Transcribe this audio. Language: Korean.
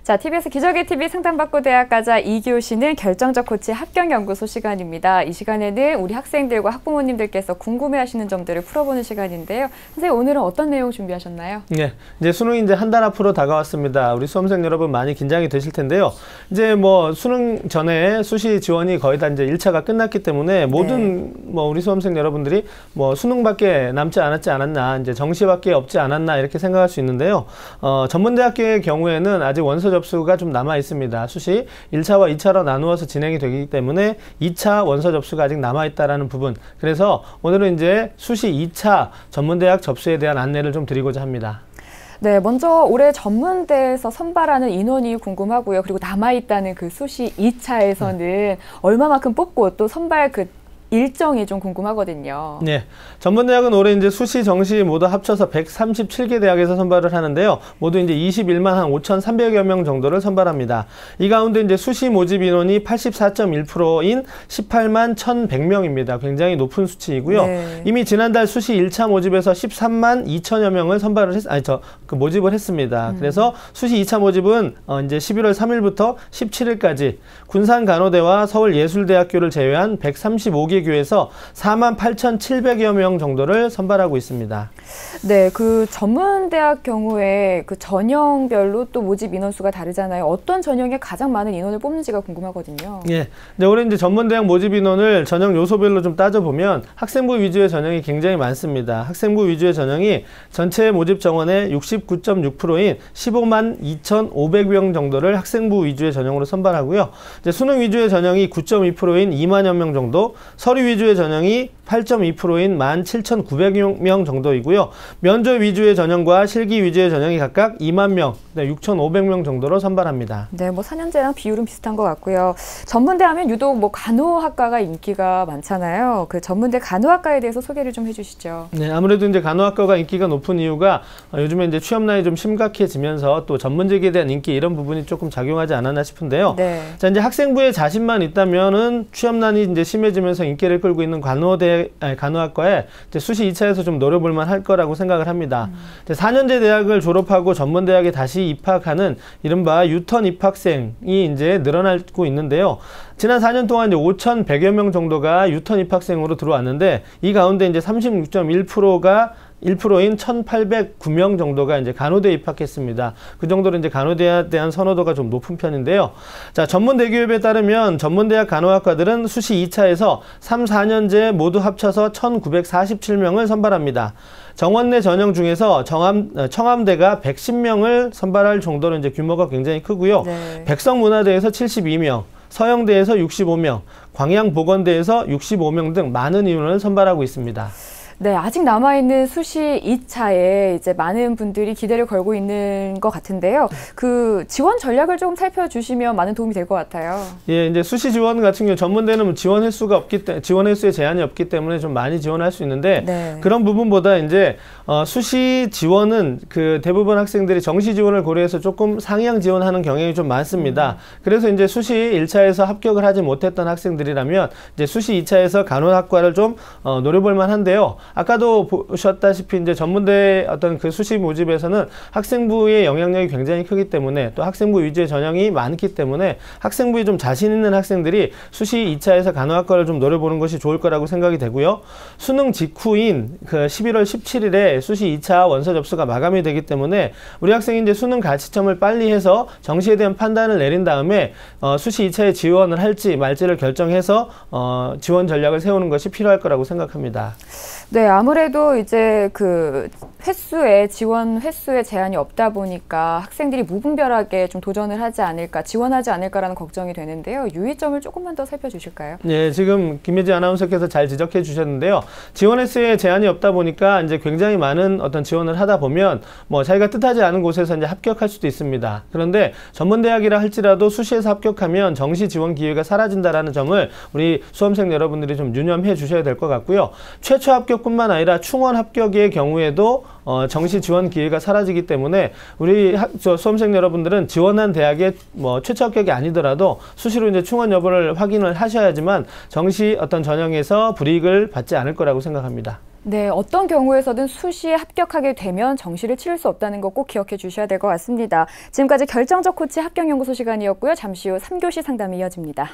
자, TBS 기적의 TV 상담받고 대학 가자 2교시는 결정적 코치 합격연구소 시간입니다. 이 시간에는 우리 학생들과 학부모님들께서 궁금해하시는 점들을 풀어보는 시간인데요. 선생님, 오늘은 어떤 내용 준비하셨나요? 네, 이제 수능이 이제 한 달 앞으로 다가왔습니다. 우리 수험생 여러분 많이 긴장이 되실 텐데요. 이제 뭐 수능 전에 수시 지원이 거의 다 이제 1차가 끝났기 때문에 모든 뭐 우리 수험생 여러분들이 뭐 수능밖에 남지 않았나, 이제 정시밖에 없지 않았나 이렇게 생각할 수 있는데요. 전문대학교의 경우에는 아직 원서 접수가 좀 남아 있습니다. 수시 1차와 2차로 나누어서 진행이 되기 때문에 2차 원서 접수가 아직 남아 있다라는 부분. 그래서 오늘은 이제 수시 2차 전문대학 접수에 대한 안내를 좀 드리고자 합니다. 네, 먼저 올해 전문대에서 선발하는 인원이 궁금하고요. 그리고 남아있다는 그 수시 2차에서는 얼마만큼 뽑고 또 선발 일정이 좀 궁금하거든요. 네, 전문대학은 올해 이제 수시, 정시 모두 합쳐서 137개 대학에서 선발을 하는데요. 모두 이제 21만 한 5,300여 명 정도를 선발합니다. 이 가운데 이제 수시 모집 인원이 84.1%인 18만 1,100명입니다. 굉장히 높은 수치이고요. 네. 이미 지난달 수시 1차 모집에서 13만 2천여 명을 모집을 했습니다. 그래서 수시 2차 모집은 이제 11월 3일부터 17일까지 군산간호대와 서울예술대학교를 제외한 135개 교에서 48,700여 명 정도를 선발하고 있습니다. 네, 그 전문대학 경우에 그 전형별로 또 모집 인원수가 다르잖아요. 어떤 전형에 가장 많은 인원을 뽑는지가 궁금하거든요. 예, 올해 이제 전문대학 모집 인원을 전형 요소별로 좀 따져보면 학생부 위주의 전형이 굉장히 많습니다. 학생부 위주의 전형이 전체 모집 정원의 69.6%인 15만 2,500명 정도를 학생부 위주의 전형으로 선발하고요. 이제 수능 위주의 전형이 9.2%인 2만여 명 정도, 서류 위주의 전형이 8.2%인 17,900명 정도이고요. 면접 위주의 전형과 실기 위주의 전형이 각각 2만 명, 6,500명 정도로 선발합니다. 네, 뭐 4년제랑 비율은 비슷한 것 같고요. 전문대 하면 유독 뭐 간호학과가 인기가 많잖아요. 그 전문대 간호학과에 대해서 소개를 좀 해주시죠. 네, 아무래도 이제 간호학과가 인기가 높은 이유가 요즘에 이제 취업난이 좀 심각해지면서 또 전문직에 대한 인기 이런 부분이 조금 작용하지 않았나 싶은데요. 네. 자, 이제 학생부에 자신만 있다면은 취업난이 이제 심해지면서 인기를 끌고 있는 간호학과에 이제 수시 2차에서 좀 노려볼만 할 거라고 생각을 합니다. 이제 4년제 대학을 졸업하고 전문대학에 다시 입학하는 이른바 유턴 입학생이 이제 늘어나고 있는데요. 지난 4년 동안 이제 5,100여 명 정도가 유턴 입학생으로 들어왔는데 이 가운데 이제 36.1%인 1,809명 정도가 이제 간호대에 입학했습니다. 그 정도로 이제 간호대에 대한 선호도가 좀 높은 편인데요. 자, 전문대교협에 따르면 전문대학 간호학과들은 수시 2차에서 3, 4년제 모두 합쳐서 1,947명을 선발합니다. 정원 내 전형 중에서 청암대가 110명을 선발할 정도로 이제 규모가 굉장히 크고요. 네. 백성문화대에서 72명, 서영대에서 65명, 광양보건대에서 65명 등 많은 인원을 선발하고 있습니다. 네, 아직 남아있는 수시 2차에 이제 많은 분들이 기대를 걸고 있는 것 같은데요. 그 지원 전략을 조금 살펴주시면 많은 도움이 될 것 같아요. 예, 이제 수시 지원 같은 경우 전문대는 지원 횟수의 제한이 없기 때문에 좀 많이 지원할 수 있는데 네. 그런 부분보다 이제 수시 지원은 그 대부분 학생들이 정시 지원을 고려해서 조금 상향 지원하는 경향이 좀 많습니다. 그래서 이제 수시 1차에서 합격을 하지 못했던 학생들이라면 이제 수시 2차에서 간호학과를 좀 노려볼 만한데요. 아까도 보셨다시피 이제 전문대 어떤 그 수시 모집에서는 학생부의 영향력이 굉장히 크기 때문에 또 학생부 위주의 전형이 많기 때문에 학생부에 좀 자신 있는 학생들이 수시 2차에서 간호학과를 좀 노려보는 것이 좋을 거라고 생각이 되고요. 수능 직후인 그 11월 17일에 수시 2차 원서 접수가 마감이 되기 때문에 우리 학생이 이제 수능 가치점을 빨리 해서 정시에 대한 판단을 내린 다음에 수시 2차에 지원을 할지 말지를 결정해서 지원 전략을 세우는 것이 필요할 거라고 생각합니다. 네, 아무래도 이제 그 지원 횟수에 제한이 없다 보니까 학생들이 무분별하게 좀 도전을 하지 않을까, 지원하지 않을까라는 걱정이 되는데요. 유의점을 조금만 더 살펴주실까요? 네, 지금 김혜지 아나운서께서 잘 지적해 주셨는데요. 지원 횟수에 제한이 없다 보니까 이제 굉장히 많은 어떤 지원을 하다 보면 뭐 자기가 뜻하지 않은 곳에서 이제 합격할 수도 있습니다. 그런데 전문대학이라 할지라도 수시에서 합격하면 정시 지원 기회가 사라진다라는 점을 우리 수험생 여러분들이 좀 유념해 주셔야 될 것 같고요. 최초 합격뿐만 아니라 충원 합격의 경우에도 정시 지원 기회가 사라지기 때문에 우리 수험생 여러분들은 지원한 대학의 뭐 최초 합격이 아니더라도 수시로 이제 충원 여부를 확인을 하셔야지만 정시 어떤 전형에서 불이익을 받지 않을 거라고 생각합니다. 네, 어떤 경우에서든 수시에 합격하게 되면 정시를 치를 수 없다는 거 꼭 기억해 주셔야 될 것 같습니다. 지금까지 결정적 코치 합격연구소 시간이었고요. 잠시 후 3교시 상담이 이어집니다.